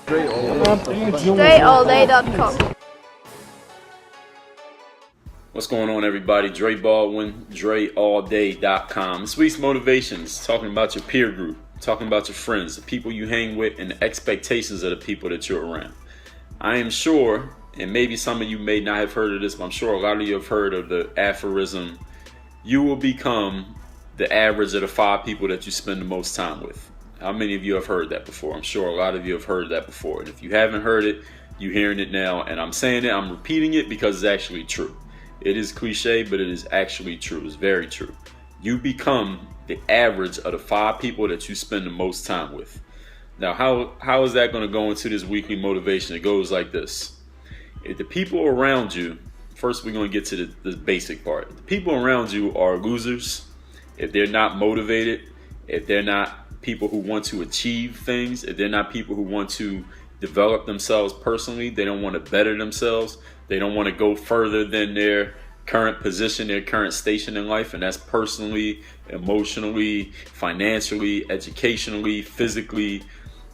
DreAllDay.com. What's going on, everybody? Dre Baldwin, DreAllDay.com. This week's motivations, talking about your peer group, talking about your friends, the people you hang with, and the expectations of the people that you're around. I am sure, and maybe some of you may not have heard of this, but I'm sure a lot of you have heard of the aphorism, you will become the average of the 5 people that you spend the most time with. How many of you have heard that before? I'm sure a lot of you have heard that before. And if you haven't heard it, you're hearing it now. And I'm saying it, I'm repeating it because it's actually true. It is cliche, but it is actually true. It's very true. You become the average of the 5 people that you spend the most time with. Now, how is that going to go into this weekly motivation? It goes like this. If the people around you, first we're going to get to the basic part. If the people around you are losers, if they're not motivated, if they're not people who want to achieve things, if they're not people who want to develop themselves personally, they don't want to better themselves, they don't want to go further than their current position, their current station in life, and that's personally, emotionally, financially, educationally, physically,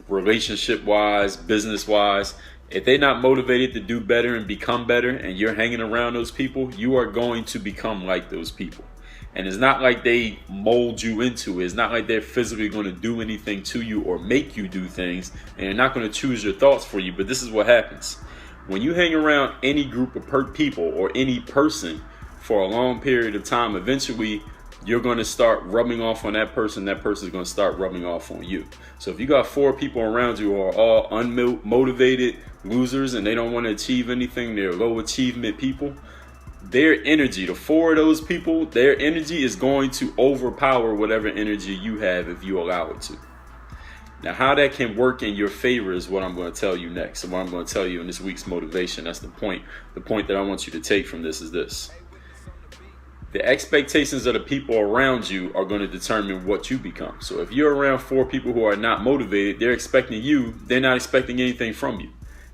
relationship-wise, business-wise. If they're not motivated to do better and become better, and you're hanging around those people, you are going to become like those people. And it's not like they mold you into it. It's not like they're physically going to do anything to you or make you do things, and they're not going to choose your thoughts for you. But this is what happens. When you hang around any group of people or any person for a long period of time, eventually you're going to start rubbing off on that person. That person is going to start rubbing off on you. So if you got 4 people around you who are all unmotivated losers and they don't want to achieve anything, they're low achievement people, their energy, the 4 of those people, their energy is going to overpower whatever energy you have if you allow it to. Now, how that can work in your favor is what I'm going to tell you next. And what I'm going to tell you in this week's motivation, that's the point. The point that I want you to take from this is this. The expectations of the people around you are going to determine what you become. So if you're around 4 people who are not motivated, they're expecting you, they're not expecting anything from you.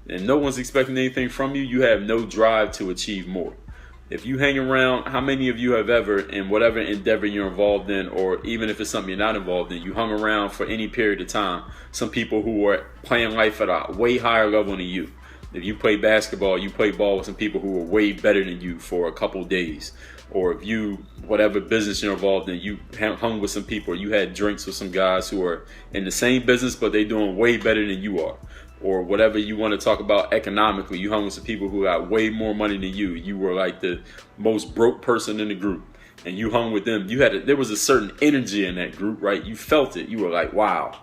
And no one's expecting anything from you, you have no drive to achieve more. If you hang around, how many of you have ever, in whatever endeavor you're involved in, or even if it's something you're not involved in, you hung around for any period of time, some people who are playing life at a way higher level than you. If you play basketball, you play ball with some people who are way better than you for a couple days. Or if you, whatever business you're involved in, you hung with some people, or you had drinks with some guys who are in the same business, but they're doing way better than you are. Or whatever you want to talk about economically, you hung with some people who got way more money than you. You were like the most broke person in the group, and you hung with them. There was a certain energy in that group, right? You felt it. You were like, wow,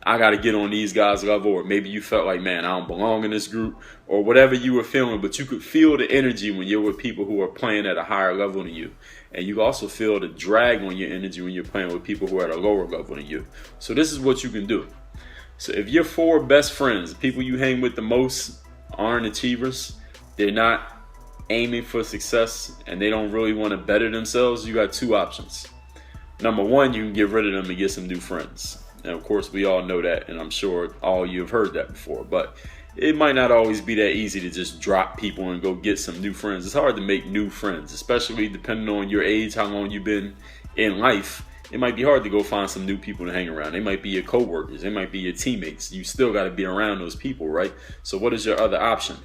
I got to get on these guys' level. Or maybe you felt like, man, I don't belong in this group, or whatever you were feeling. But you could feel the energy when you're with people who are playing at a higher level than you. And you also feel the drag on your energy when you're playing with people who are at a lower level than you. So this is what you can do. So if your 4 best friends, people you hang with the most, aren't achievers, they're not aiming for success, and they don't really want to better themselves, you got 2 options. Number 1, you can get rid of them and get some new friends. And of course, we all know that, and I'm sure all you have heard that before. But it might not always be that easy to just drop people and go get some new friends. It's hard to make new friends, especially depending on your age, how long you've been in life. It might be hard to go find some new people to hang around. They might be your coworkers. They might be your teammates. You still got to be around those people, right? So what is your other option?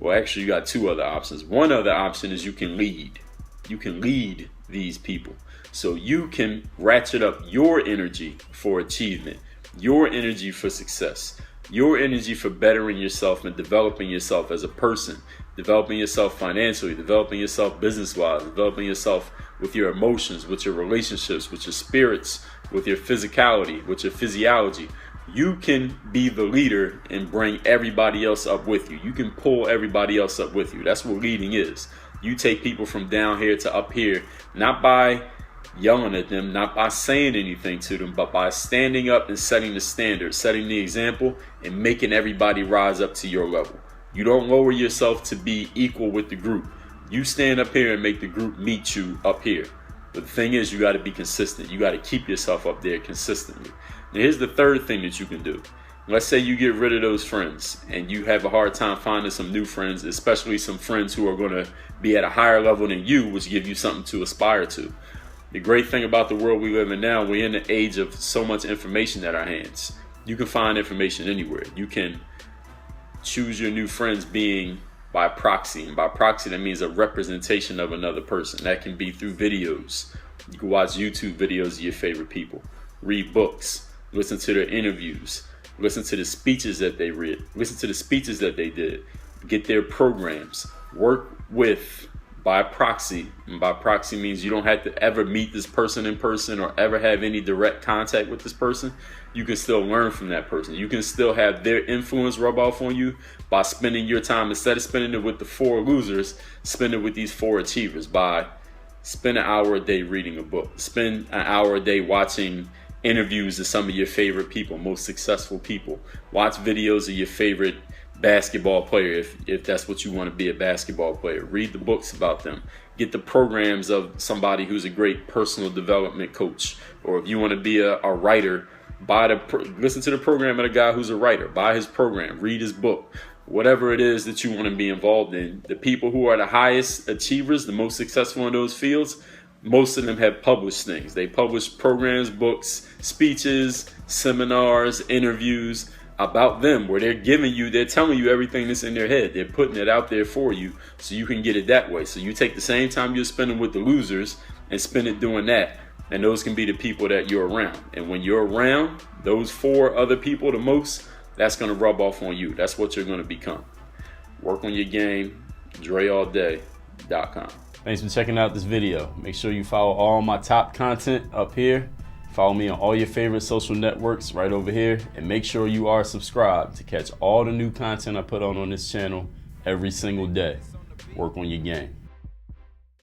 Well, actually, you got 2 other options. One other option is you can lead. You can lead these people. So you can ratchet up your energy for achievement, your energy for success, your energy for bettering yourself and developing yourself as a person, developing yourself financially, developing yourself business-wise, developing yourself with your emotions, with your relationships, with your spirits, with your physicality, with your physiology. You can be the leader and bring everybody else up with you. You can pull everybody else up with you. That's what leading is. You take people from down here to up here, not by yelling at them, not by saying anything to them, but by standing up and setting the standard, setting the example, and making everybody rise up to your level. You don't lower yourself to be equal with the group. You stand up here and make the group meet you up here. But the thing is, you got to be consistent. You got to keep yourself up there consistently. Now, here's the third thing that you can do. Let's say you get rid of those friends and you have a hard time finding some new friends, especially some friends who are going to be at a higher level than you, which give you something to aspire to. The great thing about the world we live in now, we're in the age of so much information at our hands. You can find information anywhere. You can choose your new friends being by proxy. And by proxy, that means a representation of another person. That can be through videos. You can watch YouTube videos of your favorite people. Read books. Listen to their interviews. Listen to the speeches that they read. Listen to the speeches that they did. Get their programs. Work with by proxy. And by proxy means you don't have to ever meet this person in person or ever have any direct contact with this person. You can still learn from that person. You can still have their influence rub off on you by spending your time, instead of spending it with the 4 losers, spend it with these 4 achievers. By spend an hour a day reading a book. Spend an hour a day watching interviews of some of your favorite people, most successful people. Watch videos of your favorite basketball player if that's what you want to be, a basketball player. Read the books about them. Get the programs of somebody who's a great personal development coach. Or if you want to be a writer, listen to the program of a guy who's a writer. Buy his program. Read his book. Whatever it is that you want to be involved in. The people who are the highest achievers, the most successful in those fields, most of them have published things. They publish programs, books, speeches, seminars, interviews about them, where they're telling you everything that's in their head. They're putting it out there for you so you can get it that way. So you take the same time you're spending with the losers and spend it doing that. And those can be the people that you're around. And when you're around those 4 other people the most, that's going to rub off on you. That's what you're going to become. Work on your game. DreAllDay.com. Thanks for checking out this video. Make sure you follow all my top content up here. Follow me on all your favorite social networks right over here. And make sure you are subscribed to catch all the new content I put on this channel every single day. Work on your game.